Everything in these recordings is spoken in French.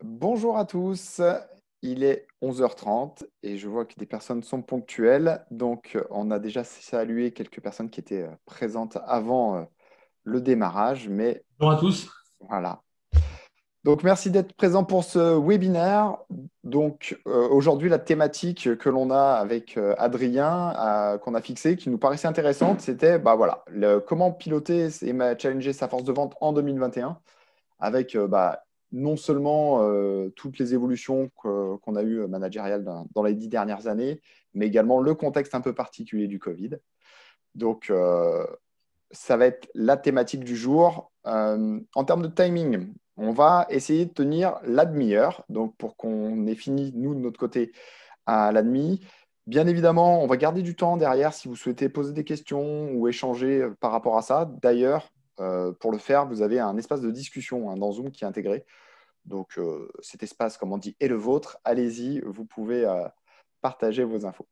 Bonjour à tous, il est 11h30 et je vois que des personnes sont ponctuelles. Donc, on a déjà salué quelques personnes qui étaient présentes avant le démarrage, mais Bonjour à tous. voilà. Donc, merci d'être présent pour ce webinaire. Donc, aujourd'hui, la thématique que l'on a avec Adrien, qu'on a fixée, qui nous paraissait intéressante, c'était voilà, comment piloter et challenger sa force de vente en 2021 avec non seulement toutes les évolutions qu'on a eues managériales dans les 10 dernières années, mais également le contexte un peu particulier du Covid. Donc, ça va être la thématique du jour. En termes de timing, on va essayer de tenir la demi-heure, donc pour qu'on ait fini, nous, de notre côté, à la demi. Bien évidemment, on va garder du temps derrière si vous souhaitez poser des questions ou échanger par rapport à ça. D'ailleurs, pour le faire, vous avez un espace de discussion dans Zoom qui est intégré. Donc, cet espace, comme on dit, est le vôtre. Allez-y, vous pouvez partager vos infos.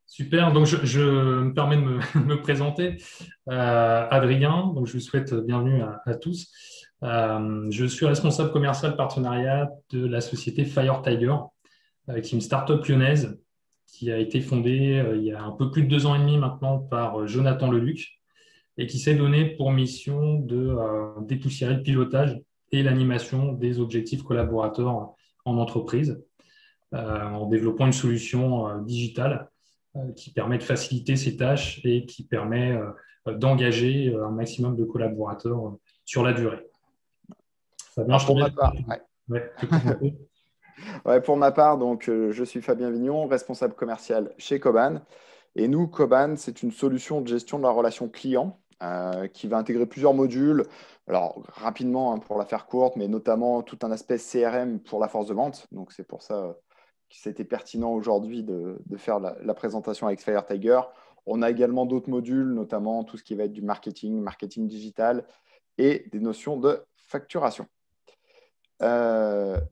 Super. Donc, je me permets de me, me présenter. Adrien, donc je vous souhaite bienvenue à tous. Je suis responsable commercial partenariat de la société Fire Tiger, qui est une start-up lyonnaise qui a été fondée il y a un peu plus de 2 ans et demi maintenant par Jonathan Leluc et qui s'est donné pour mission de dépoussiérer le pilotage et l'animation des objectifs collaborateurs en entreprise en développant une solution digitale qui permet de faciliter ces tâches et qui permet d'engager un maximum de collaborateurs sur la durée. Fabien, Alors, je te pour laisse ma part, ouais. te présenter. Ouais, pour ma part, donc, je suis Fabien Vignon, responsable commercial chez Coban. Et nous, Coban, c'est une solution de gestion de la relation client qui va intégrer plusieurs modules. Alors, rapidement, pour la faire courte, mais notamment tout un aspect CRM pour la force de vente. Donc, c'est pour ça que c'était pertinent aujourd'hui de faire la présentation avec Fire Tiger. On a également d'autres modules, notamment tout ce qui va être du marketing, marketing digital et des notions de facturation.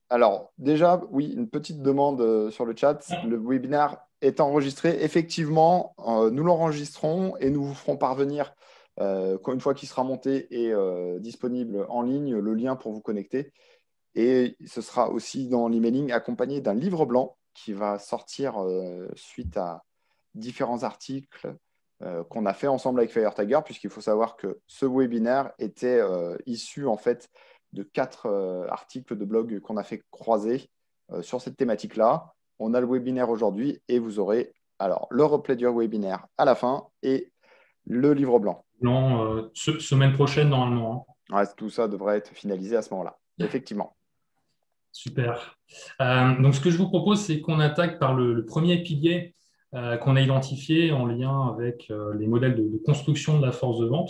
Alors, déjà, oui, une petite demande sur le chat. Le webinaire est enregistré. Effectivement, nous l'enregistrons et nous vous ferons parvenir, une fois qu'il sera monté et disponible en ligne, le lien pour vous connecter. Et ce sera aussi dans l'emailing accompagné d'un livre blanc qui va sortir suite à différents articles qu'on a fait ensemble avec Fire Tiger, puisqu'il faut savoir que ce webinaire était issu en fait de 4 articles de blog qu'on a fait croiser sur cette thématique-là. On a le webinaire aujourd'hui et vous aurez alors le replay du webinaire à la fin et le livre blanc. Semaine prochaine, normalement. Ouais, tout ça devrait être finalisé à ce moment-là. Effectivement. Super. Donc, ce que je vous propose, c'est qu'on attaque par le premier pilier qu'on a identifié en lien avec les modèles de construction de la force de vente,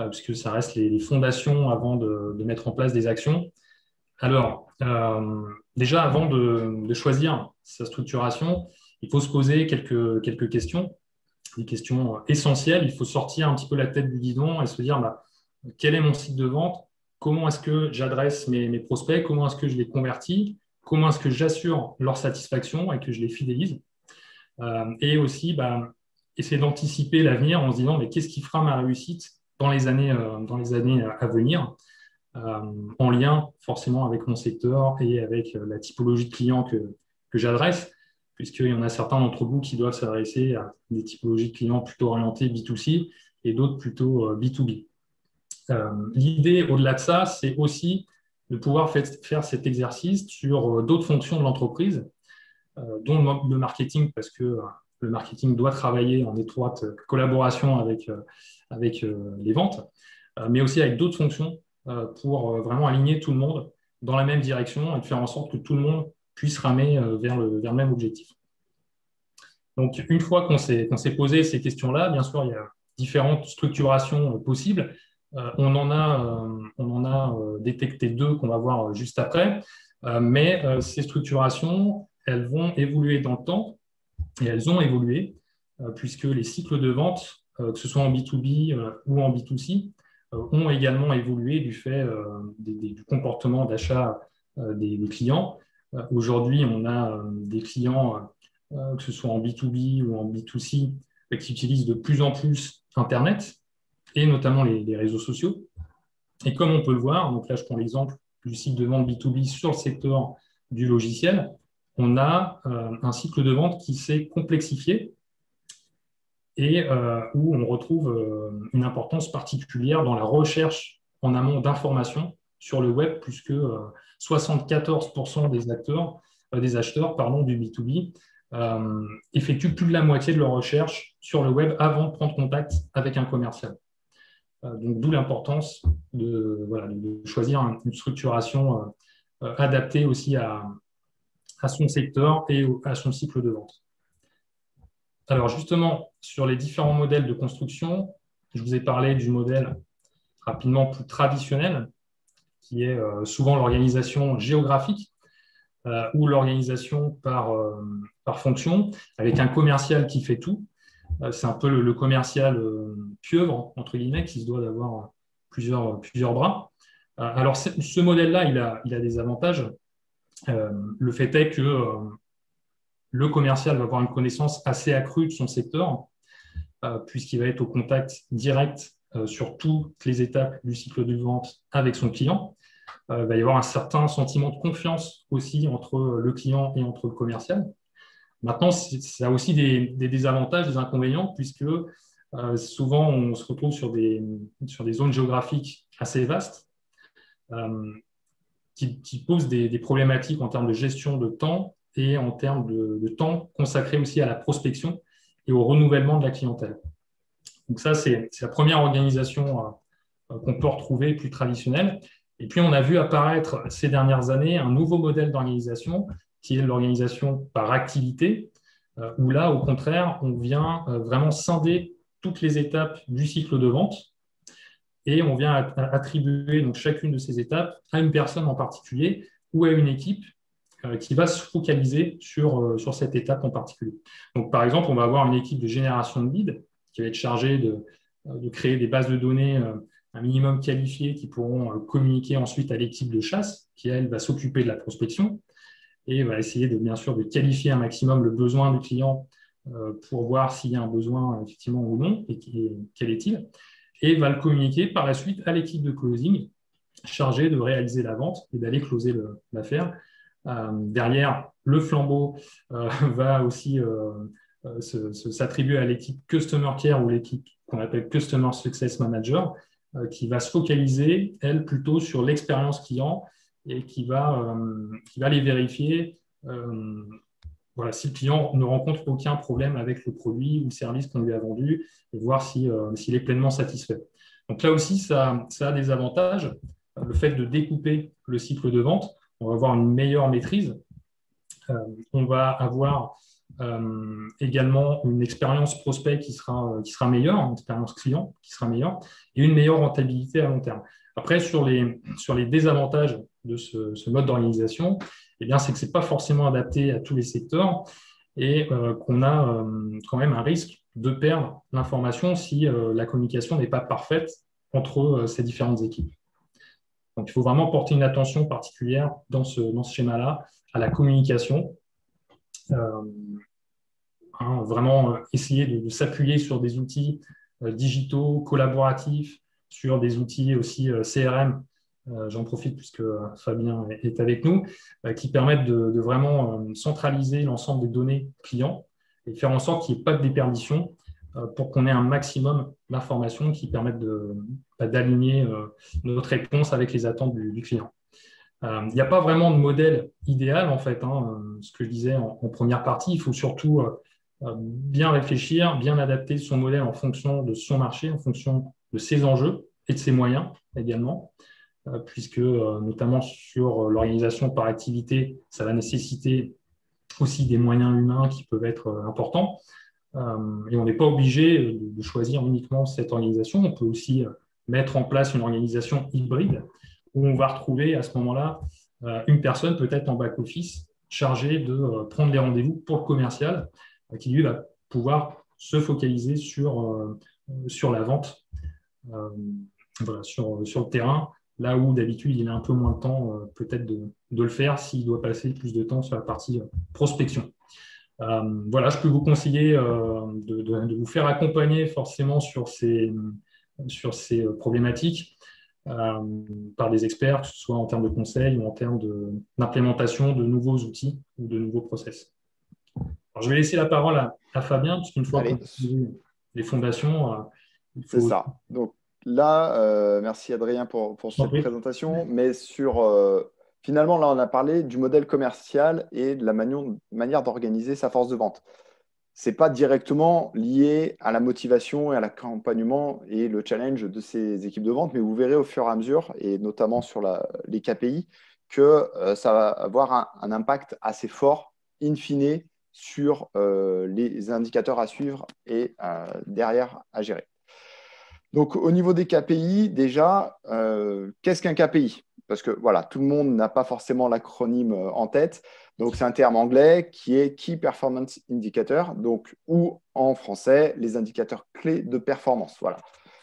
puisque ça reste les fondations avant de mettre en place des actions. Alors, déjà, avant de choisir sa structuration, il faut se poser quelques questions, des questions essentielles. Il faut sortir un petit peu la tête du guidon et se dire quel est mon site de vente, comment est-ce que j'adresse mes prospects, comment est-ce que je les convertis, comment est-ce que j'assure leur satisfaction et que je les fidélise. Et aussi, essayer d'anticiper l'avenir en se disant mais qu'est-ce qui fera ma réussite dans les années à venir en lien forcément avec mon secteur et avec la typologie de clients que j'adresse, puisqu'il y en a certains d'entre vous qui doivent s'adresser à des typologies de clients plutôt orientées B2C et d'autres plutôt B2B. L'idée au-delà de ça, c'est aussi de pouvoir faire cet exercice sur d'autres fonctions de l'entreprise, dont le marketing, parce que le marketing doit travailler en étroite collaboration avec les ventes, mais aussi avec d'autres fonctions pour vraiment aligner tout le monde dans la même direction et de faire en sorte que tout le monde puisse ramer vers le même objectif. Donc, une fois qu'on s'est posé ces questions-là, bien sûr, il y a différentes structurations possibles. On en a détecté deux qu'on va voir juste après. Mais ces structurations, elles vont évoluer dans le temps et elles ont évolué puisque les cycles de vente, que ce soit en B2B ou en B2C, ont également évolué du fait du comportement d'achat des clients. Aujourd'hui, on a des clients, que ce soit en B2B ou en B2C, qui utilisent de plus en plus Internet et notamment les réseaux sociaux. Et comme on peut le voir, donc là, je prends l'exemple du cycle de vente B2B sur le secteur du logiciel, on a un cycle de vente qui s'est complexifié et où on retrouve une importance particulière dans la recherche en amont d'informations sur le web, puisque 74% des acheteurs du B2B effectuent plus de la moitié de leur recherche sur le web avant de prendre contact avec un commercial. Donc, d'où l'importance de choisir une structuration adaptée aussi à son secteur et à son cycle de vente. Alors justement, sur les différents modèles de construction, je vous ai parlé du modèle rapidement plus traditionnel, qui est souvent l'organisation géographique ou l'organisation par fonction, avec un commercial qui fait tout. C'est un peu le commercial pieuvre, entre guillemets, qui se doit d'avoir plusieurs bras. Alors, ce modèle-là, il a des avantages. Le fait est que le commercial va avoir une connaissance assez accrue de son secteur, puisqu'il va être au contact direct sur toutes les étapes du cycle de vente avec son client. Il va y avoir un certain sentiment de confiance aussi entre le client et entre le commercial. Maintenant, ça a aussi des désavantages, des inconvénients, puisque souvent, on se retrouve sur des zones géographiques assez vastes qui posent des problématiques en termes de gestion de temps et en termes de temps consacré aussi à la prospection et au renouvellement de la clientèle. Donc ça, c'est la première organisation qu'on peut retrouver plus traditionnelle. Et puis, on a vu apparaître ces dernières années un nouveau modèle d'organisation qui est l'organisation par activité, où là, au contraire, on vient vraiment scinder toutes les étapes du cycle de vente et on vient attribuer donc, chacune de ces étapes à une personne en particulier ou à une équipe qui va se focaliser sur cette étape en particulier. Donc, par exemple, on va avoir une équipe de génération de leads qui va être chargée de créer des bases de données un minimum qualifiées qui pourront communiquer ensuite à l'équipe de chasse qui, elle, va s'occuper de la prospection et va essayer bien sûr de qualifier un maximum le besoin du client pour voir s'il y a un besoin effectivement ou non et quel est-il, et va le communiquer par la suite à l'équipe de closing chargée de réaliser la vente et d'aller closer l'affaire. Derrière, le flambeau va aussi s'attribuer à l'équipe Customer Care ou l'équipe qu'on appelle Customer Success Manager qui va se focaliser, elle, plutôt sur l'expérience client et qui va aller vérifier si le client ne rencontre aucun problème avec le produit ou le service qu'on lui a vendu et voir s'il est pleinement satisfait. Donc là aussi, ça a des avantages. Le fait de découper le cycle de vente, on va avoir une meilleure maîtrise. On va avoir également une expérience prospect qui sera meilleure, une expérience client qui sera meilleure et une meilleure rentabilité à long terme. Après, sur les désavantages de ce mode d'organisation, c'est que ce n'est pas forcément adapté à tous les secteurs et qu'on a quand même un risque de perdre l'information si la communication n'est pas parfaite entre ces différentes équipes. Donc, il faut vraiment porter une attention particulière dans ce schéma-là à la communication. Vraiment essayer de s'appuyer sur des outils digitaux, collaboratifs, sur des outils aussi CRM. J'en profite puisque Fabien est avec nous, qui permettent de vraiment centraliser l'ensemble des données clients et faire en sorte qu'il n'y ait pas de déperdition pour qu'on ait un maximum d'informations qui permettent d'aligner notre réponse avec les attentes du client. Il n'y a pas vraiment de modèle idéal, en fait. Ce que je disais en première partie, il faut surtout bien réfléchir, bien adapter son modèle en fonction de son marché, en fonction de ses enjeux et de ses moyens également, puisque notamment sur l'organisation par activité, ça va nécessiter aussi des moyens humains qui peuvent être importants. Et on n'est pas obligé de choisir uniquement cette organisation. On peut aussi mettre en place une organisation hybride où on va retrouver à ce moment-là une personne peut-être en back-office chargée de prendre les rendez-vous pour le commercial qui, lui, va pouvoir se focaliser sur la vente sur le terrain, là où d'habitude il a un peu moins de temps peut-être de le faire s'il doit passer plus de temps sur la partie prospection. Je peux vous conseiller de vous faire accompagner forcément sur ces problématiques. par des experts, que ce soit en termes de conseils ou en termes d'implémentation de nouveaux outils ou de nouveaux process. Alors, je vais laisser la parole à Fabien, puisqu'une fois qu'on Allez, a posé les fondations, il c'est faut. ça. Donc là, merci Adrien pour Je t'en cette prie. présentation. Mais finalement, là, on a parlé du modèle commercial et de la manière d'organiser sa force de vente. C'est pas directement lié à la motivation et à l'accompagnement et le challenge de ces équipes de vente, mais vous verrez au fur et à mesure, et notamment sur les KPI, que ça va avoir un impact assez fort, in fine, sur les indicateurs à suivre et derrière à gérer. Donc, au niveau des KPI, déjà, qu'est-ce qu'un KPI? Parce que voilà, tout le monde n'a pas forcément l'acronyme en tête. Donc, c'est un terme anglais qui est Key Performance Indicator, donc, ou en français, les indicateurs clés de performance. Voilà.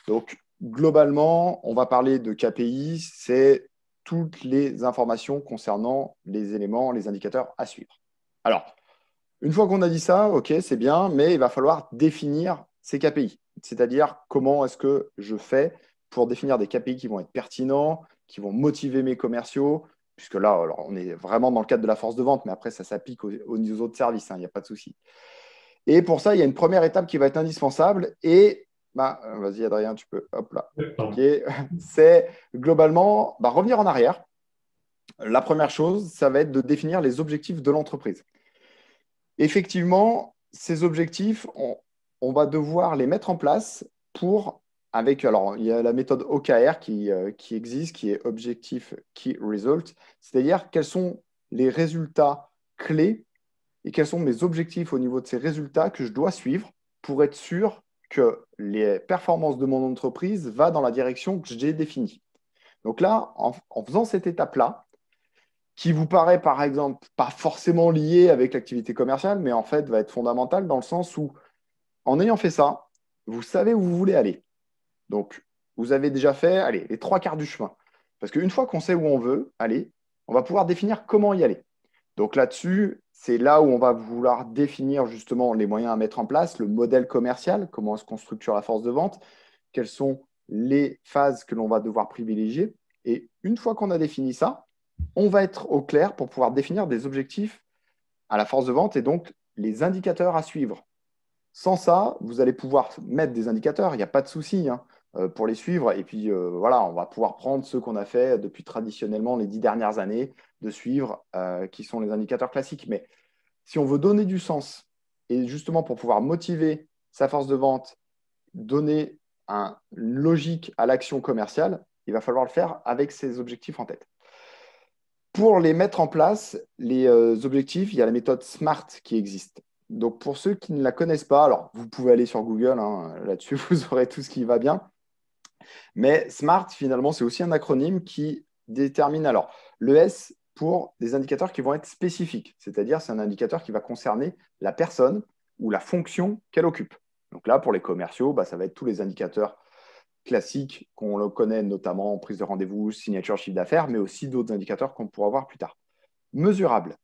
Donc, globalement, on va parler de KPI, c'est toutes les informations concernant les éléments, les indicateurs à suivre. Alors, une fois qu'on a dit ça, OK, c'est bien, mais il va falloir définir ces KPI. C'est-à-dire comment est-ce que je fais pour définir des KPI qui vont être pertinents, qui vont motiver mes commerciaux, puisque là, alors, on est vraiment dans le cadre de la force de vente, mais après, ça s'applique aux autres services, hein, il n'y a pas de souci. Et pour ça, il y a une première étape qui va être indispensable. Et vas-y, Adrien, tu peux. Hop là. OK. C'est globalement revenir en arrière. La première chose, ça va être de définir les objectifs de l'entreprise. Effectivement, ces objectifs, on va devoir les mettre en place alors, il y a la méthode OKR qui existe, qui est Objective Key Result, c'est-à-dire quels sont les résultats clés et quels sont mes objectifs au niveau de ces résultats que je dois suivre pour être sûr que les performances de mon entreprise vont dans la direction que j'ai définie. Donc là, en faisant cette étape-là, qui vous paraît, par exemple, pas forcément lié avec l'activité commerciale, mais en fait va être fondamentale dans le sens où, en ayant fait ça, vous savez où vous voulez aller. Donc, vous avez déjà fait, allez, les trois quarts du chemin. Parce qu'une fois qu'on sait où on veut aller, on va pouvoir définir comment y aller. Donc là-dessus, c'est là où on va vouloir définir justement les moyens à mettre en place, le modèle commercial, comment est-ce qu'on structure la force de vente, quelles sont les phases que l'on va devoir privilégier. Et une fois qu'on a défini ça, on va être au clair pour pouvoir définir des objectifs à la force de vente et donc les indicateurs à suivre. Sans ça, vous allez pouvoir mettre des indicateurs, il n'y a pas de souci hein, pour les suivre. Et puis voilà, on va pouvoir prendre ceux qu'on a fait depuis traditionnellement les 10 dernières années de suivre, qui sont les indicateurs classiques. Mais si on veut donner du sens et justement pour pouvoir motiver sa force de vente, donner une logique à l'action commerciale, il va falloir le faire avec ces objectifs en tête. Pour les mettre en place, les objectifs, il y a la méthode SMART qui existe. Donc, pour ceux qui ne la connaissent pas, alors vous pouvez aller sur Google, hein, là-dessus, vous aurez tout ce qui va bien. Mais SMART, finalement, c'est aussi un acronyme qui détermine alors le S pour des indicateurs qui vont être spécifiques, c'est-à-dire c'est un indicateur qui va concerner la personne ou la fonction qu'elle occupe. Donc là, pour les commerciaux, ça va être tous les indicateurs classiques qu'on le connaît notamment en prise de rendez-vous, signature, chiffre d'affaires, mais aussi d'autres indicateurs qu'on pourra voir plus tard. Mesurable,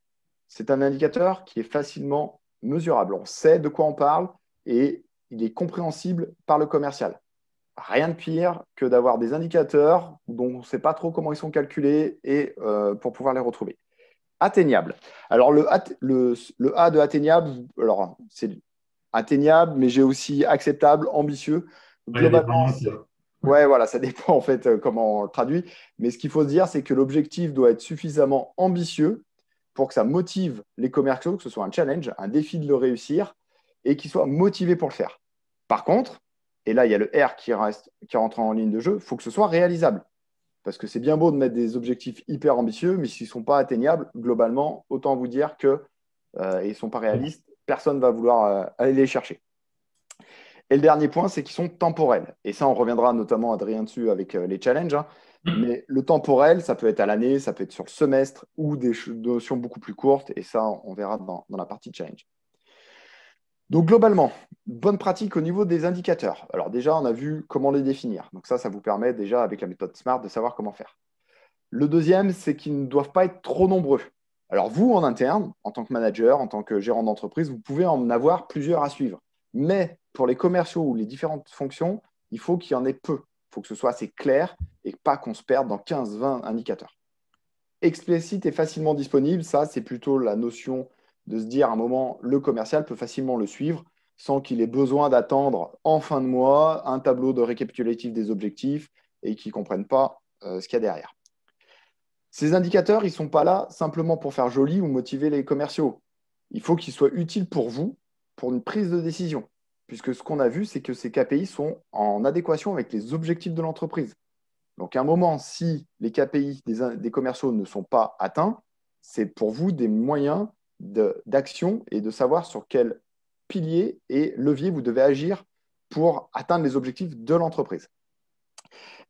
c'est un indicateur qui est facilement mesurable. On sait de quoi on parle et il est compréhensible par le commercial. Rien de pire que d'avoir des indicateurs dont on ne sait pas trop comment ils sont calculés et pour pouvoir les retrouver. Atteignable. Alors, le A de atteignable, alors c'est atteignable, mais j'ai aussi acceptable, ambitieux. Globalement, ouais, voilà, ça dépend en fait comment on le traduit. Mais ce qu'il faut se dire, c'est que l'objectif doit être suffisamment ambitieux pour que ça motive les commerciaux, que ce soit un challenge, un défi de le réussir et qu'ils soient motivés pour le faire. Par contre, et là, il y a le R qui rentre en ligne de jeu, il faut que ce soit réalisable. Parce que c'est bien beau de mettre des objectifs hyper ambitieux, mais s'ils ne sont pas atteignables, globalement, autant vous dire qu'ils ne sont pas réalistes, personne ne va vouloir aller les chercher. Et le dernier point, c'est qu'ils sont temporels. Et ça, on reviendra notamment, Adrien, dessus avec les challenges. Hein. Mais le temporel, ça peut être à l'année, ça peut être sur le semestre ou des notions beaucoup plus courtes. Et ça, on verra dans la partie challenge. Donc, globalement, bonne pratique au niveau des indicateurs. Alors déjà, on a vu comment les définir. Donc ça vous permet déjà, avec la méthode SMART, de savoir comment faire. Le deuxième, c'est qu'ils ne doivent pas être trop nombreux. Alors vous, en interne, en tant que manager, en tant que gérant d'entreprise, vous pouvez en avoir plusieurs à suivre. Mais pour les commerciaux ou les différentes fonctions, il faut qu'il y en ait peu. Il faut que ce soit assez clair et pas qu'on se perde dans 15-20 indicateurs. Explicite et facilement disponible, ça, c'est plutôt la notion de se dire à un moment, le commercial peut facilement le suivre sans qu'il ait besoin d'attendre en fin de mois un tableau de récapitulatif des objectifs et qu'il ne comprenne pas ce qu'il y a derrière. Ces indicateurs, ils ne sont pas là simplement pour faire joli ou motiver les commerciaux. Il faut qu'ils soient utiles pour vous, pour une prise de décision, puisque ce qu'on a vu, c'est que ces KPI sont en adéquation avec les objectifs de l'entreprise. Donc, à un moment, si les KPI des commerciaux ne sont pas atteints, c'est pour vous des moyens d'action et de savoir sur quel pilier et levier vous devez agir pour atteindre les objectifs de l'entreprise.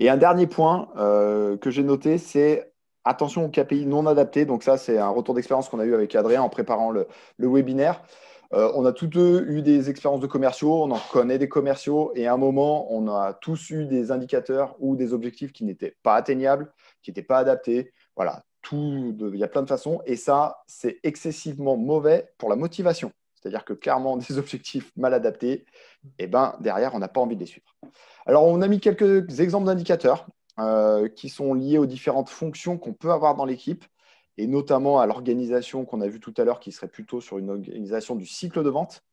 Et un dernier point que j'ai noté, c'est attention aux KPI non adaptés. Donc ça, c'est un retour d'expérience qu'on a eu avec Adrien en préparant le webinaire. On a tous deux eu des expériences de commerciaux, on en connaît des commerciaux, et à un moment, on a tous eu des indicateurs ou des objectifs qui n'étaient pas atteignables, qui n'étaient pas adaptés. Voilà, il y a plein de façons, et ça, c'est excessivement mauvais pour la motivation. C'est-à-dire que clairement, des objectifs mal adaptés, et ben, derrière, on n'a pas envie de les suivre. Alors, on a mis quelques exemples d'indicateurs qui sont liés aux différentes fonctions qu'on peut avoir dans l'équipe, et notamment à l'organisation qu'on a vu tout à l'heure, qui serait plutôt sur une organisation du cycle de vente.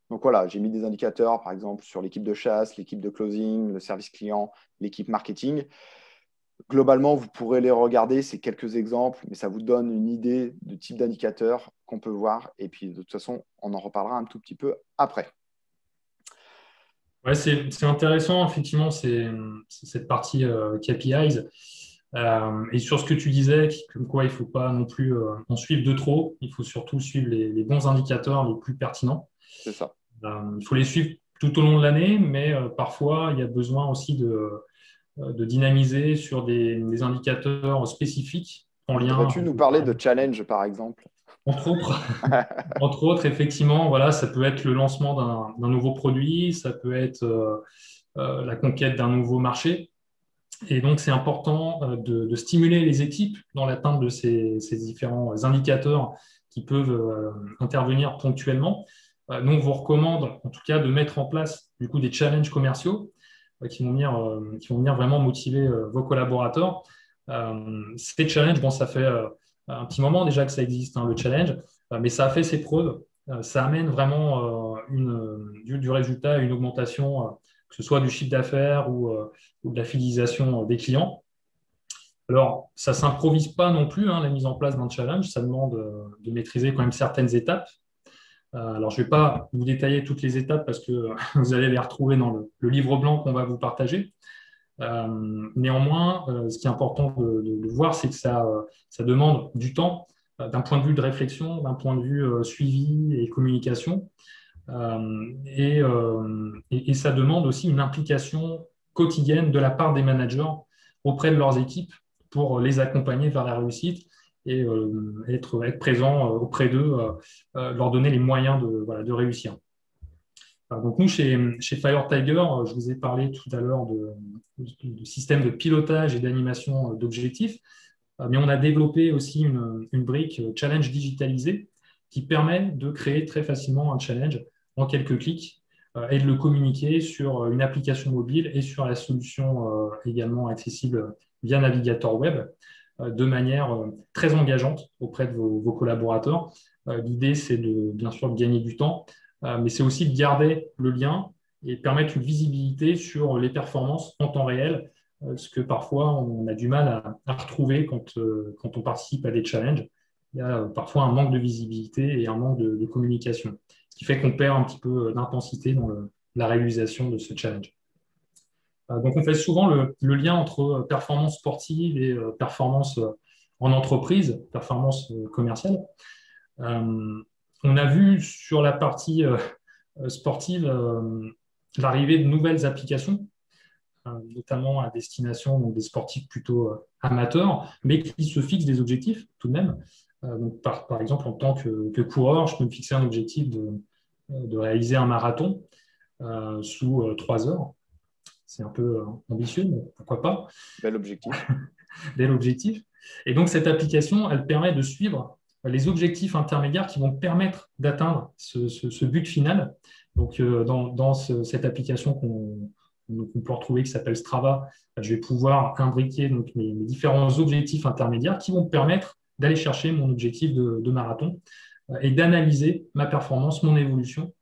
Donc voilà, j'ai mis des indicateurs, par exemple, sur l'équipe de chasse, l'équipe de closing, le service client, l'équipe marketing. Globalement, vous pourrez les regarder, c'est quelques exemples, mais ça vous donne une idée de type d'indicateur qu'on peut voir. Et puis, de toute façon, on en reparlera un tout petit peu après. Ouais, c'est intéressant, effectivement, c'est cette partie KPIs. Et sur ce que tu disais, comme quoi il ne faut pas non plus en suivre de trop, il faut surtout suivre les bons indicateurs les plus pertinents. C'est ça. Il faut les suivre tout au long de l'année, mais parfois il y a besoin aussi de dynamiser sur des indicateurs spécifiques en lien. Pourrais-tu nous parler de challenge, par exemple? Entre autres, effectivement, voilà, ça peut être le lancement d'un nouveau produit, ça peut être la conquête d'un nouveau marché. Et donc, c'est important de stimuler les équipes dans l'atteinte de ces différents indicateurs qui peuvent intervenir ponctuellement. Nous, on vous recommande, en tout cas, de mettre en place du coup, des challenges commerciaux qui vont venir vraiment motiver vos collaborateurs. Ces challenges, bon, ça fait un petit moment déjà que ça existe, hein, le challenge, mais ça a fait ses preuves. Ça amène vraiment du résultat, une augmentation, que ce soit du chiffre d'affaires ou de la fidélisation des clients. Alors, ça ne s'improvise pas non plus, hein, la mise en place d'un challenge, ça demande de maîtriser quand même certaines étapes. Alors, je ne vais pas vous détailler toutes les étapes parce que vous allez les retrouver dans le livre blanc qu'on va vous partager. Néanmoins, ce qui est important de voir, c'est que ça demande du temps d'un point de vue de réflexion, d'un point de vue suivi et communication. Et ça demande aussi une implication quotidienne de la part des managers auprès de leurs équipes pour les accompagner vers la réussite et être présent auprès d'eux, leur donner les moyens de réussir. Donc nous, chez Fire Tiger, je vous ai parlé tout à l'heure de système de pilotage et d'animation d'objectifs, mais on a développé aussi une brique challenge digitalisée qui permet de créer très facilement un challenge en quelques clics et de le communiquer sur une application mobile et sur la solution également accessible via navigateur web de manière très engageante auprès de vos collaborateurs. L'idée, c'est bien sûr de gagner du temps, mais c'est aussi de garder le lien et permettre une visibilité sur les performances en temps réel, ce que parfois on a du mal à retrouver quand on participe à des challenges. Il y a parfois un manque de visibilité et un manque de communication, ce qui fait qu'on perd un petit peu d'intensité dans la réalisation de ce challenge. Donc on fait souvent le lien entre performance sportive et performance en entreprise, performance commerciale. On a vu sur la partie sportive l'arrivée de nouvelles applications, notamment à destination des sportifs plutôt amateurs, mais qui se fixent des objectifs tout de même. Donc par exemple, en tant que coureur, je peux me fixer un objectif de réaliser un marathon sous 3 heures. C'est un peu ambitieux, mais pourquoi pas. Bel objectif. Bel objectif. Et donc, cette application, elle permet de suivre les objectifs intermédiaires qui vont permettre d'atteindre ce but final. Donc, dans cette application donc, on peut retrouver qui s'appelle Strava. Je vais pouvoir imbriquer donc, mes différents objectifs intermédiaires qui vont me permettre d'aller chercher mon objectif de marathon et d'analyser ma performance, mon évolution,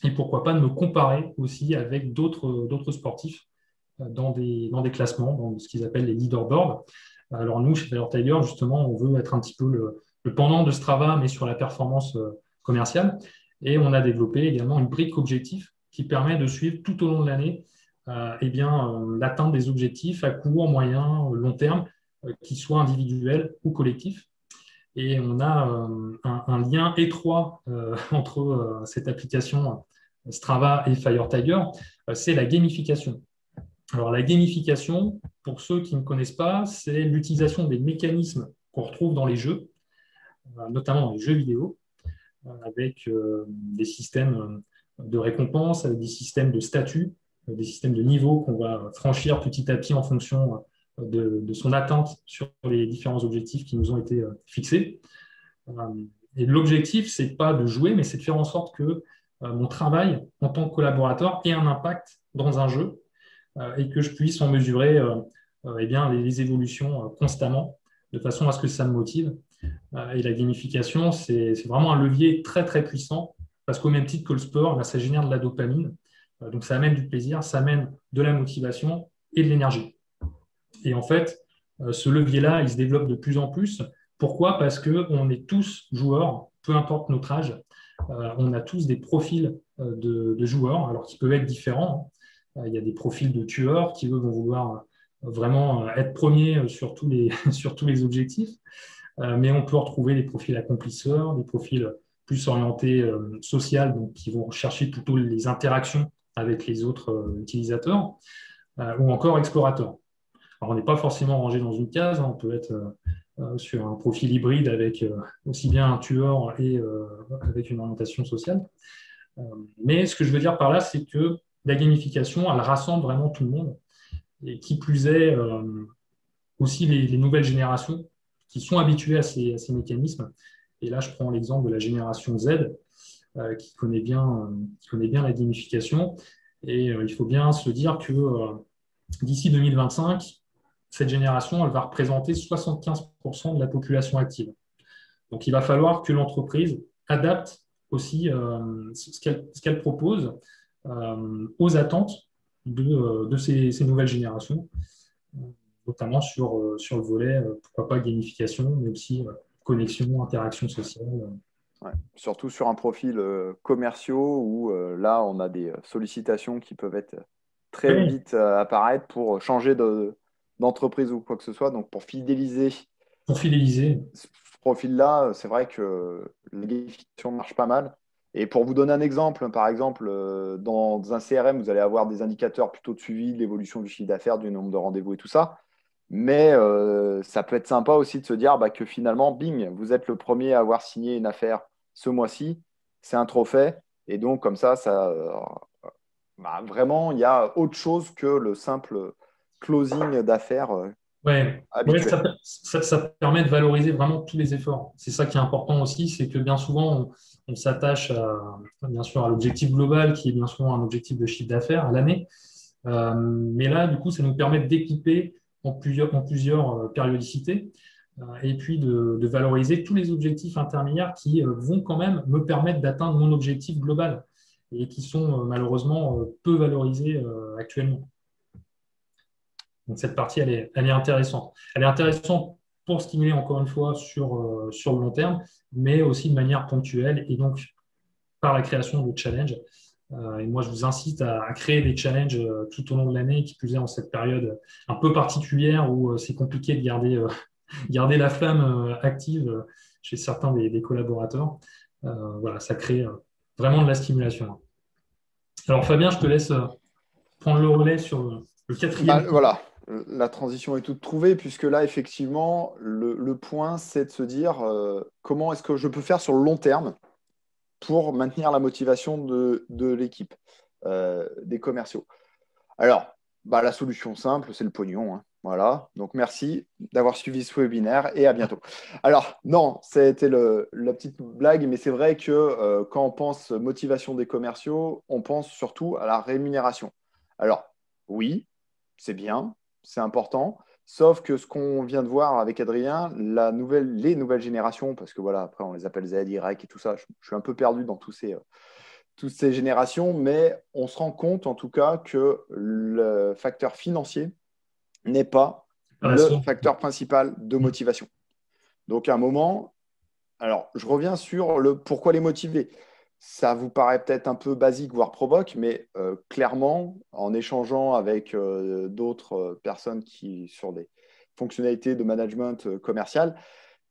et pourquoi pas de me comparer aussi avec d'autres sportifs dans des classements, dans ce qu'ils appellent les leaderboards. Alors nous, chez Fire Tiger, justement, on veut être un petit peu le pendant de Strava, mais sur la performance commerciale. Et on a développé également une brique objectif qui permet de suivre tout au long de l'année l'atteinte des objectifs à court, moyen, long terme, qu'ils soient individuels ou collectifs. Et on a un lien étroit entre cette application Strava et Fire Tiger, c'est la gamification. Alors la gamification, pour ceux qui ne connaissent pas, c'est l'utilisation des mécanismes qu'on retrouve dans les jeux, notamment dans les jeux vidéo, avec des systèmes de récompense, avec des systèmes de statut, des systèmes de niveau qu'on va franchir petit à petit en fonction de son atteinte sur les différents objectifs qui nous ont été fixés. Et l'objectif, ce n'est pas de jouer, mais c'est de faire en sorte que mon travail en tant que collaborateur ait un impact dans un jeu et que je puisse en mesurer les évolutions constamment, de façon à ce que ça me motive. Et la gamification, c'est vraiment un levier très, très puissant, parce qu'au même titre que le sport, ça génère de la dopamine. Donc, ça amène du plaisir, ça amène de la motivation et de l'énergie. Et en fait, ce levier-là, il se développe de plus en plus. Pourquoi? Parce qu'on est tous joueurs, peu importe notre âge. On a tous des profils de joueurs, alors qui peuvent être différents. Il y a des profils de tueurs qui, eux, vont vouloir vraiment être premiers sur tous les objectifs. Mais on peut retrouver des profils accomplisseurs, des profils plus orientés social, donc qui vont chercher plutôt les interactions avec les autres utilisateurs, ou encore explorateurs. Alors, on n'est pas forcément rangé dans une case, on peut être sur un profil hybride avec aussi bien un tueur et avec une orientation sociale. Mais ce que je veux dire par là, c'est que la gamification, elle rassemble vraiment tout le monde. Et qui plus est, aussi les nouvelles générations qui sont habituées à ces mécanismes. Et là, je prends l'exemple de la génération Z qui connaît bien la gamification. Et il faut bien se dire que d'ici 2025, cette génération, elle va représenter 75% de la population active. Donc, il va falloir que l'entreprise adapte aussi ce qu'elle propose aux attentes de ces nouvelles générations, notamment sur le volet, pourquoi pas gamification, mais aussi connexion, interaction sociale. Ouais. Surtout sur un profil commerciaux où là, on a des sollicitations qui peuvent être très Oui, vite apparaître pour changer d'entreprise ou quoi que ce soit. Donc, pour fidéliser pour fidéliser. ce profil-là, c'est vrai que la gamification marche pas mal. Et pour vous donner un exemple, par exemple, dans un CRM, vous allez avoir des indicateurs plutôt de suivi de l'évolution du chiffre d'affaires, du nombre de rendez-vous et tout ça. Mais ça peut être sympa aussi de se dire que finalement, bing, vous êtes le premier à avoir signé une affaire ce mois-ci. C'est un trophée. Et donc, comme ça vraiment, il y a autre chose que le simple closing d'affaires Ouais, ouais, habituel. ça permet de valoriser vraiment tous les efforts. C'est ça qui est important aussi, c'est que bien souvent, on s'attache bien sûr à l'objectif global, qui est bien souvent un objectif de chiffre d'affaires à l'année. Mais là, du coup, ça nous permet de découper en plusieurs périodicités et puis de valoriser tous les objectifs intermédiaires qui vont quand même me permettre d'atteindre mon objectif global et qui sont malheureusement peu valorisés actuellement. Donc, cette partie, elle est intéressante. Elle est intéressante pour stimuler, encore une fois, sur le long terme, mais aussi de manière ponctuelle et donc par la création de challenges. Et moi, je vous incite à créer des challenges tout au long de l'année, qui plus est en cette période un peu particulière où c'est compliqué de garder la flamme active chez certains des collaborateurs. Voilà, ça crée vraiment de la stimulation. Alors, Fabien, je te laisse prendre le relais sur le quatrième. Voilà, la transition est toute trouvée, puisque là, effectivement, le point, c'est de se dire comment est-ce que je peux faire sur le long terme pour maintenir la motivation de l'équipe, des commerciaux. Alors, la solution simple, c'est le pognon. Hein. Voilà. Donc, merci d'avoir suivi ce webinaire et à bientôt. Alors, non, c'était la petite blague, mais c'est vrai que quand on pense motivation des commerciaux, on pense surtout à la rémunération. Alors, Oui, c'est bien, c'est important. Sauf que ce qu'on vient de voir avec Adrien, les nouvelles générations, parce que voilà, après on les appelle Z, Y et tout ça, je suis un peu perdu dans toutes ces générations, mais on se rend compte en tout cas que le facteur financier n'est pas À la le source. facteur principal de Mm. motivation. Donc à un moment, alors je reviens sur le pourquoi les motiver. Ça vous paraît peut-être un peu basique, voire provoque, mais clairement, en échangeant avec d'autres personnes qui sur des fonctionnalités de management commercial,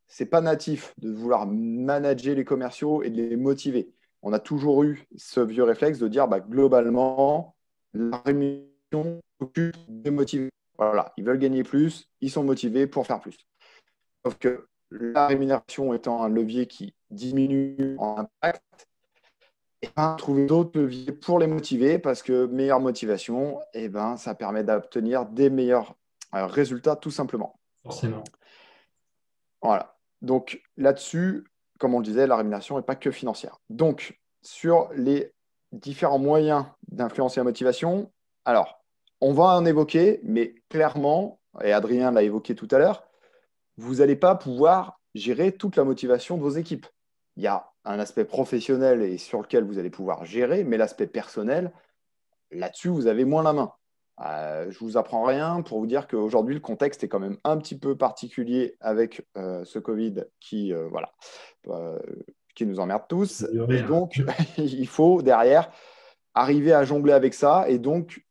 c'est pas natif de vouloir manager les commerciaux et de les motiver. On a toujours eu ce vieux réflexe de dire bah, globalement, la rémunération s'occupe de motiver. Voilà, ils veulent gagner plus, ils sont motivés pour faire plus. Sauf que la rémunération étant un levier qui diminue en impact, et ben, trouver d'autres leviers pour les motiver parce que meilleure motivation, et ben, ça permet d'obtenir des meilleurs résultats tout simplement. Forcément. Voilà. Donc là-dessus, comme on le disait, la rémunération n'est pas que financière. Donc, sur les différents moyens d'influencer la motivation, alors, on va en évoquer, mais clairement, et Adrien l'a évoqué tout à l'heure, vous n'allez pas pouvoir gérer toute la motivation de vos équipes. Il y a un aspect professionnel et sur lequel vous allez pouvoir gérer, mais l'aspect personnel, là-dessus, vous avez moins la main. Je ne vous apprends rien pour vous dire qu'aujourd'hui, le contexte est quand même un petit peu particulier avec ce Covid voilà, euh, qui nous emmerde tous. Et Durer, hein. donc, il faut derrière arriver à jongler avec ça. Et donc,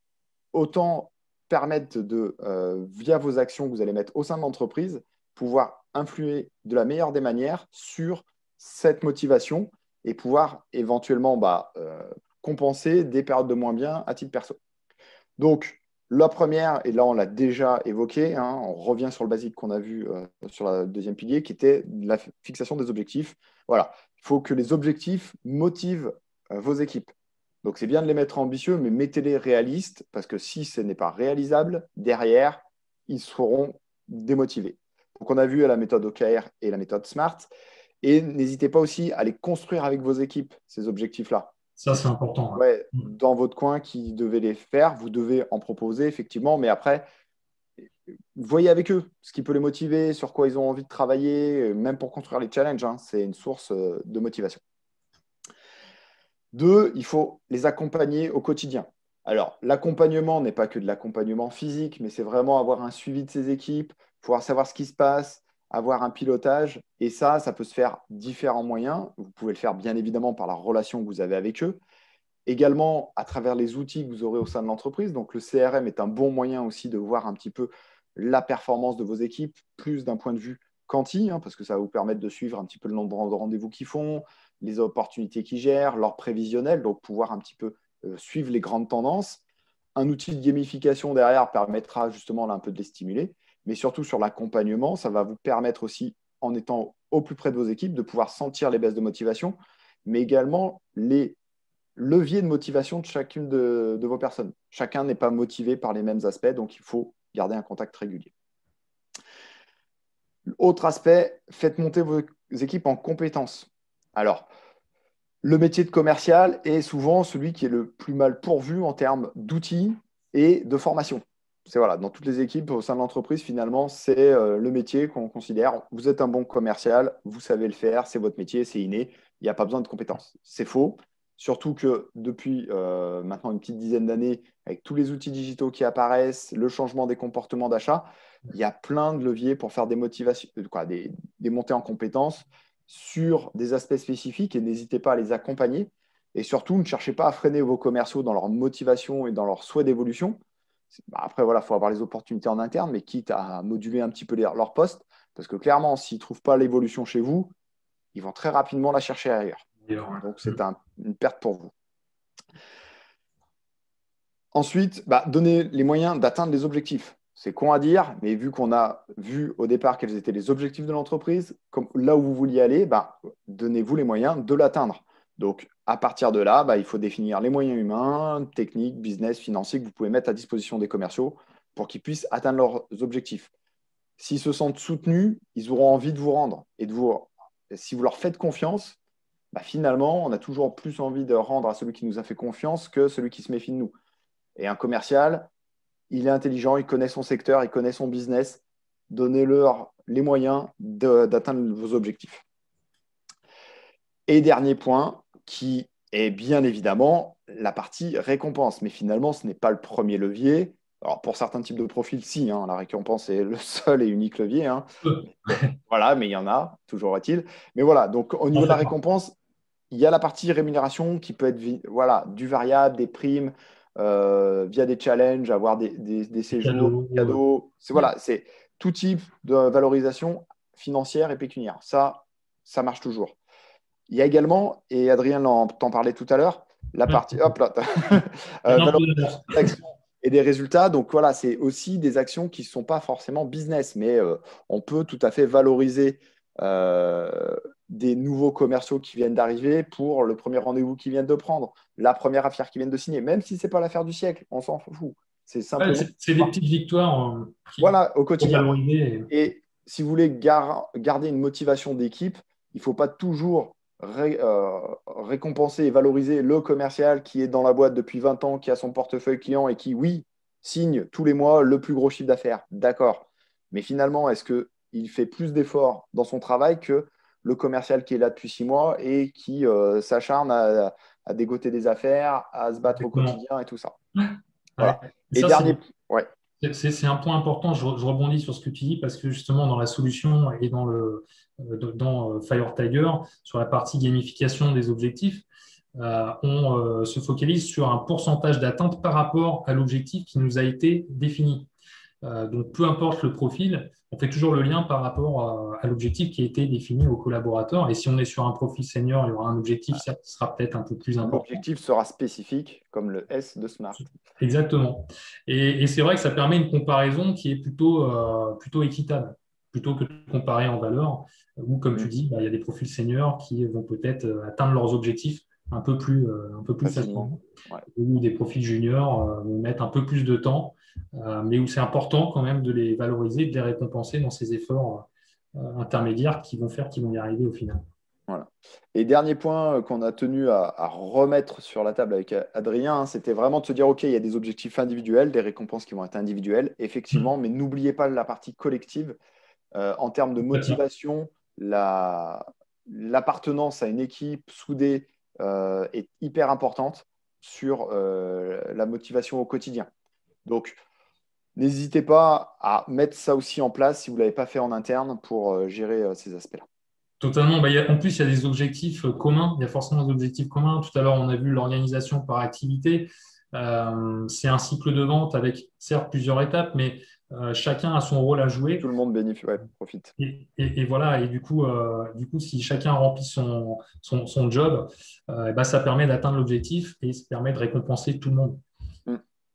autant permettre via vos actions que vous allez mettre au sein de l'entreprise, pouvoir influer de la meilleure des manières sur cette motivation et pouvoir éventuellement compenser des périodes de moins bien à titre perso. Donc, la première, et là on l'a déjà évoqué, hein, on revient sur le basique qu'on a vu sur le deuxième pilier, qui était la fixation des objectifs. Voilà, il faut que les objectifs motivent vos équipes. Donc, c'est bien de les mettre ambitieux, mais mettez-les réalistes, parce que si ce n'est pas réalisable, derrière, ils seront démotivés. Donc, on a vu la méthode OKR et la méthode SMART, et n'hésitez pas aussi à les construire avec vos équipes, ces objectifs-là. Ça, Si c'est c'est important, hein. ouais, Mm. dans votre coin qui devez les faire, vous devez en proposer, effectivement, mais après, voyez avec eux ce qui peut les motiver, sur quoi ils ont envie de travailler, même pour construire les challenges, hein, c'est une source de motivation. Deux, il faut les accompagner au quotidien. Alors, l'accompagnement n'est pas que de l'accompagnement physique, mais c'est vraiment avoir un suivi de ses équipes, pouvoir savoir ce qui se passe, avoir un pilotage. Et ça peut se faire différents moyens. Vous pouvez le faire bien évidemment par la relation que vous avez avec eux. Également, à travers les outils que vous aurez au sein de l'entreprise. Donc, le CRM est un bon moyen aussi de voir un petit peu la performance de vos équipes, plus d'un point de vue quanti, hein, parce que ça va vous permettre de suivre un petit peu le nombre de rendez-vous qu'ils font, les opportunités qu'ils gèrent, leur prévisionnel, donc pouvoir un petit peu suivre les grandes tendances. Un outil de gamification derrière permettra justement là, un peu de les stimuler, mais surtout sur l'accompagnement, ça va vous permettre aussi, en étant au plus près de vos équipes, de pouvoir sentir les baisses de motivation, mais également les levier de motivation de chacune de vos personnes. Chacun n'est pas motivé par les mêmes aspects, donc il faut garder un contact régulier. Autre aspect, faites monter vos équipes en compétences. Alors, le métier de commercial est souvent celui qui est le plus mal pourvu en termes d'outils et de formation. C'est voilà, dans toutes les équipes au sein de l'entreprise, finalement, c'est le métier qu'on considère. Vous êtes un bon commercial, vous savez le faire, c'est votre métier, c'est inné, il n'y a pas besoin de compétences. C'est faux. Surtout que depuis maintenant une petite dizaine d'années, avec tous les outils digitaux qui apparaissent, le changement des comportements d'achat, il y a plein de leviers pour faire des motivations, des montées en compétences sur des aspects spécifiques et n'hésitez pas à les accompagner. Et surtout, ne cherchez pas à freiner vos commerciaux dans leur motivation et dans leur souhait d'évolution. Après, voilà, il faut avoir les opportunités en interne, mais quitte à moduler un petit peu leur poste, parce que clairement, s'ils ne trouvent pas l'évolution chez vous, ils vont très rapidement la chercher ailleurs. D'ailleurs, ouais. Donc, c'est une perte pour vous. Ensuite, donner les moyens d'atteindre les objectifs. C'est con à dire, mais vu qu'on a vu au départ quels étaient les objectifs de l'entreprise, là où vous vouliez aller, donnez-vous les moyens de l'atteindre. Donc, à partir de là, il faut définir les moyens humains, techniques, business, financiers que vous pouvez mettre à disposition des commerciaux pour qu'ils puissent atteindre leurs objectifs. S'ils se sentent soutenus, ils auront envie de vous rendre. Si vous leur faites confiance, finalement, on a toujours plus envie de rendre à celui qui nous a fait confiance que celui qui se méfie de nous. Et un commercial, il est intelligent, il connaît son secteur, il connaît son business. Donnez-leur les moyens d'atteindre vos objectifs. Et dernier point, qui est bien évidemment la partie récompense. Mais finalement, ce n'est pas le premier levier. Alors, pour certains types de profils, si, hein, la récompense est le seul et unique levier. Hein. Voilà, mais il y en a, toujours est-il. Mais voilà, donc au niveau de la récompense, il y a la partie rémunération qui peut être voilà, du variable, des primes, via des challenges, avoir des séjours, des cadeaux. Voilà, c'est tout type de valorisation financière et pécuniaire. Ça marche toujours. Il y a également, et Adrien t'en parlait tout à l'heure, la partie valorisation d'actions et des résultats. Donc voilà, c'est aussi des actions qui ne sont pas forcément business, mais on peut tout à fait valoriser des nouveaux commerciaux qui viennent d'arriver pour le premier rendez-vous qu'ils viennent de prendre, la première affaire qu'ils viennent de signer, même si ce n'est pas l'affaire du siècle, on s'en fout. C'est simplement. C'est des petites victoires voilà, au quotidien. Et si vous voulez garder une motivation d'équipe, il ne faut pas toujours récompenser et valoriser le commercial qui est dans la boîte depuis 20 ans, qui a son portefeuille client et qui, oui, signe tous les mois le plus gros chiffre d'affaires. D'accord. Mais finalement, est-ce qu'il fait plus d'efforts dans son travail que le commercial qui est là depuis 6 mois et qui s'acharne à dégoter des affaires, à se battre au quotidien et tout ça. Voilà. Et ça, dernier. C'est un point important, je rebondis sur ce que tu dis, parce que justement, dans la solution et dans Fire Tiger, sur la partie gamification des objectifs, on se focalise sur un pourcentage d'atteinte par rapport à l'objectif qui nous a été défini. Donc, peu importe le profil, on fait toujours le lien par rapport à l'objectif qui a été défini au collaborateur. Et si on est sur un profil senior, il y aura un objectif, ça sera peut-être un peu plus important. L'objectif sera spécifique, comme le S de Smart. Exactement. Et c'est vrai que ça permet une comparaison qui est plutôt équitable, plutôt que de comparer en valeur, où, comme tu dis, il y a des profils seniors qui vont peut-être atteindre leurs objectifs un peu plus facilement. Ou des profils juniors vont mettre un peu plus de temps, mais où c'est important quand même de les valoriser, de les récompenser dans ces efforts intermédiaires qui vont faire qu'ils vont y arriver au final. Voilà. Et dernier point qu'on a tenu à remettre sur la table avec Adrien, c'était vraiment de se dire, OK, il y a des objectifs individuels, des récompenses qui vont être individuelles, effectivement, mais n'oubliez pas la partie collective. En termes de motivation, l'appartenance à une équipe soudée est hyper importante sur la motivation au quotidien. Donc, n'hésitez pas à mettre ça aussi en place si vous ne l'avez pas fait en interne pour gérer ces aspects-là. Totalement. En plus, il y a des objectifs communs. Il y a forcément des objectifs communs. Tout à l'heure, on a vu l'organisation par activité. C'est un cycle de vente avec, certes, plusieurs étapes, mais chacun a son rôle à jouer. Tout le monde bénéficie, profite. Et voilà. Et du coup, si chacun remplit son job, ça permet d'atteindre l'objectif et ça permet de récompenser tout le monde.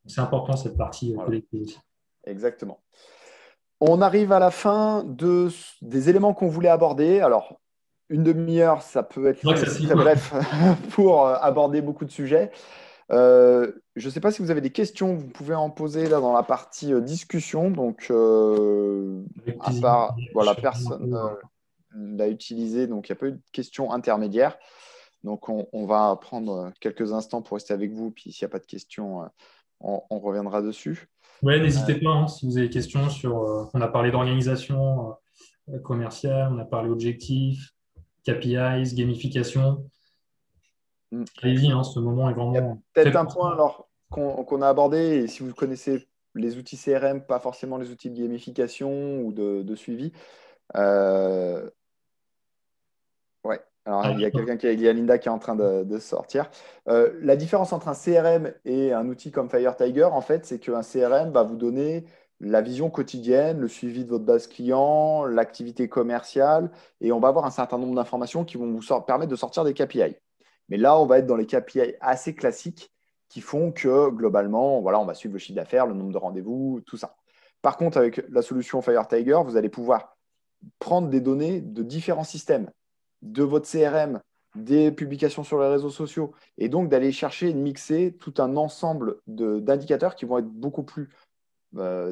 C'est important, cette partie collective aussi. Exactement. On arrive à la fin des éléments qu'on voulait aborder. Alors, une demi-heure, ça peut être très bref pour aborder beaucoup de sujets. Je ne sais pas si vous avez des questions, vous pouvez en poser là dans la partie discussion. Donc, à part, personne ne l'a utilisé, donc il n'y a pas eu de questions intermédiaires. Donc, on va prendre quelques instants pour rester avec vous. Puis, s'il n'y a pas de questions, on reviendra dessus. Oui, n'hésitez pas si vous avez des questions sur. On a parlé d'organisation commerciale, on a parlé objectifs, KPIs, gamification. Allez-y, ce moment est vraiment. Il y a peut-être un point qu'on a abordé, et si vous connaissez les outils CRM, pas forcément les outils de gamification ou de suivi. Alors, il y a il y a Linda qui est en train de sortir. La différence entre un CRM et un outil comme Fire Tiger, en fait, c'est qu'un CRM va vous donner la vision quotidienne, le suivi de votre base client, l'activité commerciale, et on va avoir un certain nombre d'informations qui vont vous permettre de sortir des KPI. Mais là, on va être dans les KPI assez classiques qui font que, globalement, on va suivre le chiffre d'affaires, le nombre de rendez-vous, tout ça. Par contre, avec la solution Fire Tiger, vous allez pouvoir prendre des données de différents systèmes, de votre CRM, des publications sur les réseaux sociaux, et donc d'aller chercher et de mixer tout un ensemble d'indicateurs qui vont être beaucoup plus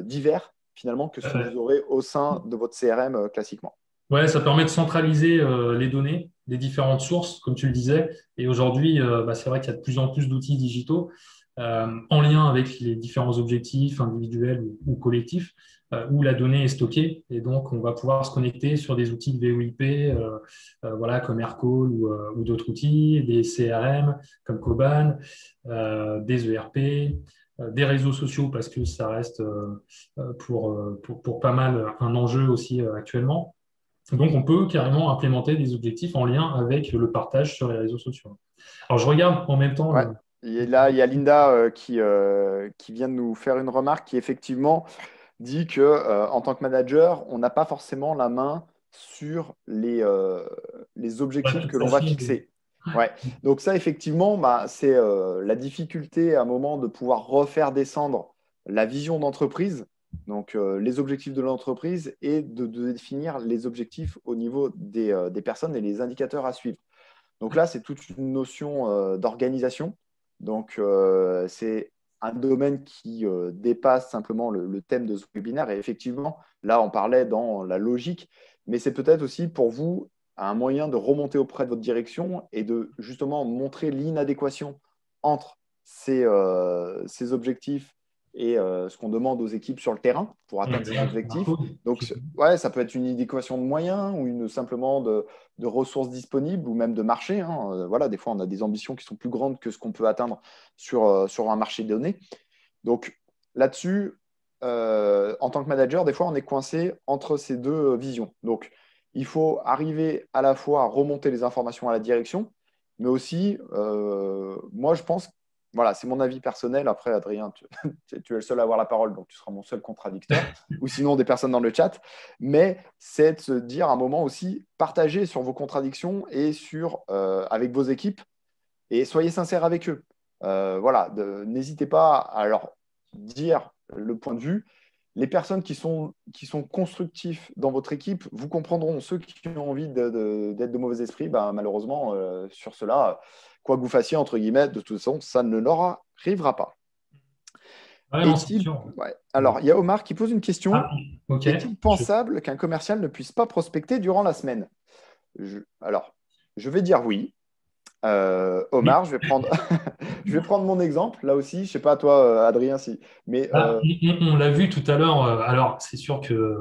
divers finalement que ce que vous aurez au sein de votre CRM classiquement. Ouais, ça permet de centraliser les données des différentes sources, comme tu le disais. Et aujourd'hui, c'est vrai qu'il y a de plus en plus d'outils digitaux. en lien avec les différents objectifs individuels ou collectifs, où la donnée est stockée. Et donc, on va pouvoir se connecter sur des outils de VoIP, voilà, comme Aircall ou d'autres outils, des CRM comme Coban, des ERP, des réseaux sociaux, parce que ça reste pour pas mal un enjeu aussi actuellement. Donc, on peut carrément implémenter des objectifs en lien avec le partage sur les réseaux sociaux. Alors, je regarde en même temps Ouais. Et là, il y a Linda qui vient de nous faire une remarque qui effectivement dit que en tant que manager, on n'a pas forcément la main sur les la objectifs que l'on va fixation. fixer. Ouais. Donc ça, effectivement, bah, c'est la difficulté à un moment de pouvoir refaire descendre la vision d'entreprise, donc les objectifs de l'entreprise, et de définir les objectifs au niveau des personnes et les indicateurs à suivre. Donc là, c'est toute une notion d'organisation. Donc, c'est un domaine qui dépasse simplement le thème de ce webinaire. Et effectivement, là, on parlait dans la logique, mais c'est peut-être aussi pour vous un moyen de remonter auprès de votre direction et de justement montrer l'inadéquation entre ces objectifs et ce qu'on demande aux équipes sur le terrain pour atteindre ces objectifs. Donc, ouais, ça peut être une inadéquation de moyens ou simplement de ressources disponibles ou même de marché, hein. Voilà, des fois, on a des ambitions qui sont plus grandes que ce qu'on peut atteindre sur un marché donné. Donc, là-dessus, en tant que manager, des fois, on est coincé entre ces deux visions. Donc, il faut arriver à la fois à remonter les informations à la direction, mais aussi, moi, je pense, voilà, c'est mon avis personnel. Après, Adrien, tu es le seul à avoir la parole, donc tu seras mon seul contradicteur, ou sinon des personnes dans le chat. Mais c'est de se dire à un moment aussi, partagez sur vos contradictions et avec vos équipes et soyez sincères avec eux. Voilà, n'hésitez pas à leur dire le point de vue. Les personnes qui sont constructifs dans votre équipe, vous comprendront. Ceux qui ont envie d'être de mauvais esprit, ben, malheureusement, sur cela, quoi que vous fassiez, entre guillemets, de toute façon, ça ne leur arrivera pas. Ouais, non, c'est sûr. Ouais. Alors, il y a Omar qui pose une question. Ah, ok. Est-il pensable qu'un commercial ne puisse pas prospecter durant la semaine? Alors, je vais dire oui. Omar, je vais prendre mon exemple là aussi. Je ne sais pas toi, Adrien, si. Mais On l'a vu tout à l'heure. Alors, c'est sûr que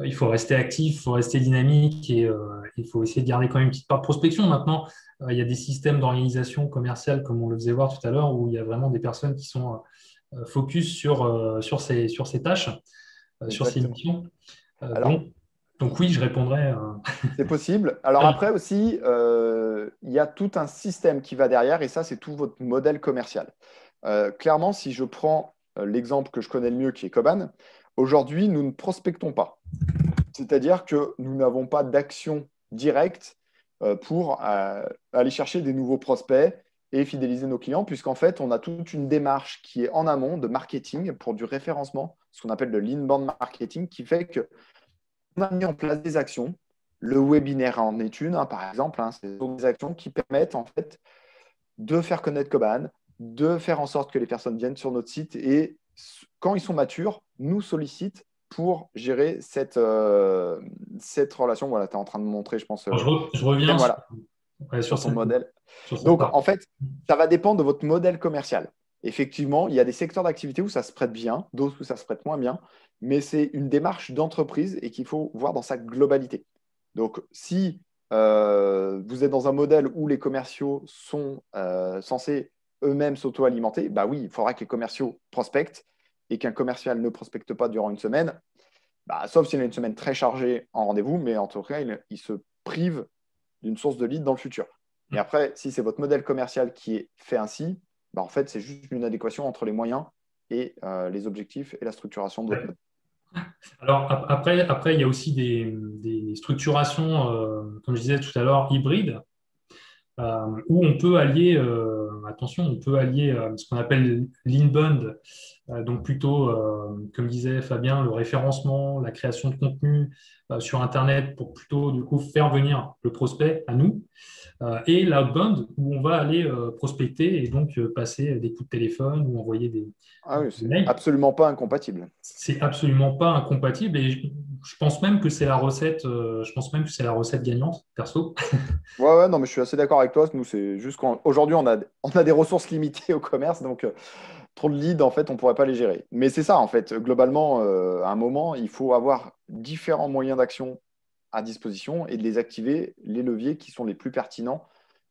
il faut rester actif, il faut rester dynamique et il faut essayer de garder quand même une petite part de prospection. Maintenant, il y a des systèmes d'organisation commerciale, comme on le faisait voir tout à l'heure, où il y a vraiment des personnes qui sont focus sur ces tâches, sur ces exactement. missions. Alors, Donc oui, je répondrai. c'est possible. Alors après aussi, il y a tout un système qui va derrière et ça, c'est tout votre modèle commercial. Clairement, si je prends l'exemple que je connais le mieux, qui est Coban, aujourd'hui, nous ne prospectons pas. C'est-à-dire que nous n'avons pas d'action directe pour aller chercher des nouveaux prospects et fidéliser nos clients, puisqu'en fait, on a toute une démarche qui est en amont de marketing pour du référencement, ce qu'on appelle le l'inbound marketing, qui fait que on a mis en place des actions. Le webinaire en est une, hein, par exemple. Hein, c'est des actions qui permettent en fait de faire connaître Coban, de faire en sorte que les personnes viennent sur notre site et quand ils sont matures, nous sollicitent pour gérer cette relation. Voilà, tu es en train de me montrer, je pense, Je reviens voilà, sur sur ton cette, modèle. sur cette Donc, partie. en fait, ça va dépendre de votre modèle commercial. Effectivement, il y a des secteurs d'activité où ça se prête bien, d'autres où ça se prête moins bien, mais c'est une démarche d'entreprise et qu'il faut voir dans sa globalité. Donc, si vous êtes dans un modèle où les commerciaux sont censés eux-mêmes s'auto-alimenter, bah oui, il faudra que les commerciaux prospectent et qu'un commercial ne prospecte pas durant une semaine, bah, sauf s'il a une semaine très chargée en rendez-vous, mais en tout cas, il se prive d'une source de lead dans le futur. Et après, si c'est votre modèle commercial qui est fait ainsi, bah, en fait, c'est juste une adéquation entre les moyens et les objectifs et la structuration de votre modèle. Alors après, il y a aussi des structurations, comme je disais tout à l'heure, hybrides, où on peut allier, attention, on peut allier ce qu'on appelle l'inbound, donc plutôt, comme disait Fabien, le référencement, la création de contenu sur Internet pour plutôt du coup faire venir le prospect à nous, et l'outbound où on va aller prospecter et donc passer des coups de téléphone ou envoyer Ah oui, des c'est mails. absolument pas incompatible. C'est absolument pas incompatible et je pense même que c'est la recette, je pense même que c'est la recette gagnante, perso. Ouais, non, mais je suis assez d'accord avec toi. Nous, c'est juste qu'aujourd'hui, on a des ressources limitées au commerce, donc trop de leads, en fait, on ne pourrait pas les gérer. Mais c'est ça, en fait. Globalement, à un moment, il faut avoir différents moyens d'action à disposition et de les activer, les leviers qui sont les plus pertinents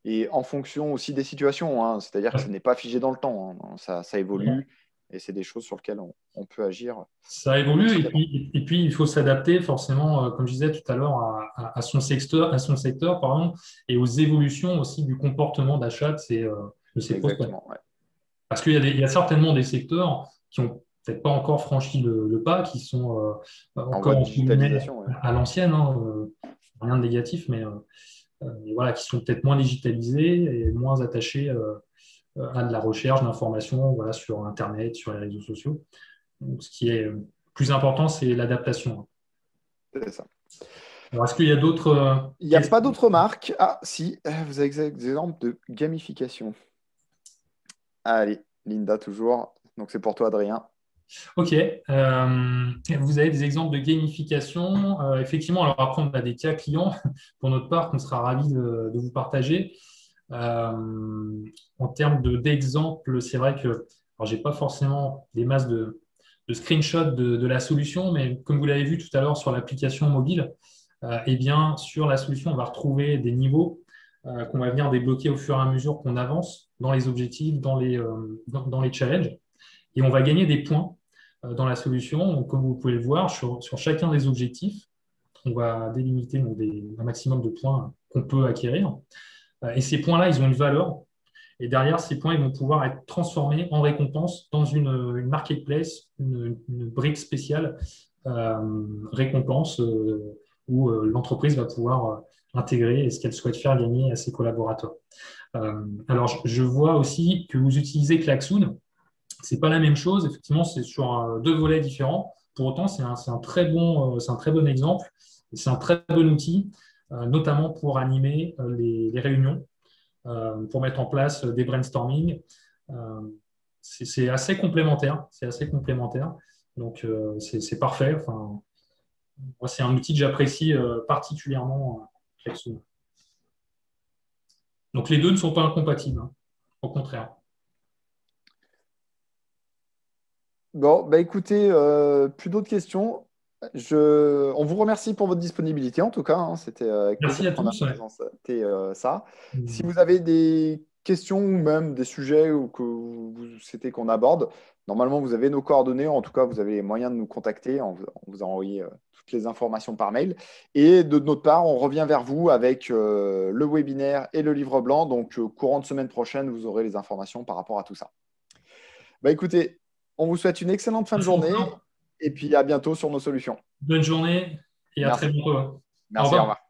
et en fonction aussi des situations, hein. C'est-à-dire que ce n'est pas figé dans le temps, hein. Ça évolue et c'est des choses sur lesquelles on peut agir Ça évolue quotidiennement. et puis il faut s'adapter forcément, comme je disais tout à l'heure, à son secteur pardon, et aux évolutions aussi du comportement d'achat de ces prospects. Exactement, ouais. Parce il y a certainement des secteurs qui ont peut-être pas encore franchi le pas, qui sont En voie encore de entre guillemets, digitalisation, ouais. à l'ancienne, hein, rien de négatif, mais voilà, qui sont peut-être moins digitalisés et moins attachés à de la recherche d'informations voilà, sur Internet, sur les réseaux sociaux. Donc, ce qui est plus important, c'est l'adaptation. C'est ça. Alors, est-ce qu'il y a d'autres Il n'y a pas questions? d'autres marques. Ah, si, vous avez des exemples de gamification. Allez, Linda, toujours. Donc, c'est pour toi, Adrien. Ok. Vous avez des exemples de gamification. Effectivement, alors après, on a des cas clients pour notre part qu'on sera ravis de vous partager. En termes d'exemples, c'est vrai que alors, j'ai pas forcément des masses de screenshots de la solution, mais comme vous l'avez vu tout à l'heure sur l'application mobile, eh bien, sur la solution, on va retrouver des niveaux qu'on va venir débloquer au fur et à mesure qu'on avance dans les objectifs, dans les challenges. Et on va gagner des points dans la solution. Donc, comme vous pouvez le voir, sur chacun des objectifs, on va délimiter donc, un maximum de points qu'on peut acquérir. Et ces points-là, ils ont une valeur. Et derrière, ces points, ils vont pouvoir être transformés en récompense dans une marketplace, une brique spéciale récompense où l'entreprise va pouvoir intégrer ce qu'elle souhaite faire gagner à ses collaborateurs. Alors, je vois aussi que vous utilisez Klaxoon. C'est pas la même chose. Effectivement, c'est sur deux volets différents. Pour autant, c'est un très bon exemple. C'est un très bon outil, notamment pour animer les réunions, pour mettre en place des brainstorming. Euh, c'est assez complémentaire. C'est assez complémentaire. Donc, c'est parfait. Enfin, moi, c'est un outil que j'apprécie particulièrement. Klaxoon. Donc, les deux ne sont pas incompatibles, hein. Au contraire. Bon, bah écoutez, plus d'autres questions. On vous remercie pour votre disponibilité, en tout cas, hein. C'était avec Merci plaisir à qu'on a tous. Ouais. présenté ça. Si vous avez des questions ou même des sujets ou que vous souhaitez qu'on aborde, normalement, vous avez nos coordonnées. En tout cas, vous avez les moyens de nous contacter. On vous a envoyé toutes les informations par mail. Et de notre part, on revient vers vous avec le webinaire et le livre blanc. Donc, courant de semaine prochaine, vous aurez les informations par rapport à tout ça. Bah écoutez, on vous souhaite une excellente fin de Merci journée encore. et puis à bientôt sur nos solutions. Bonne journée et à très Merci. bientôt. Au Merci, au revoir. revoir.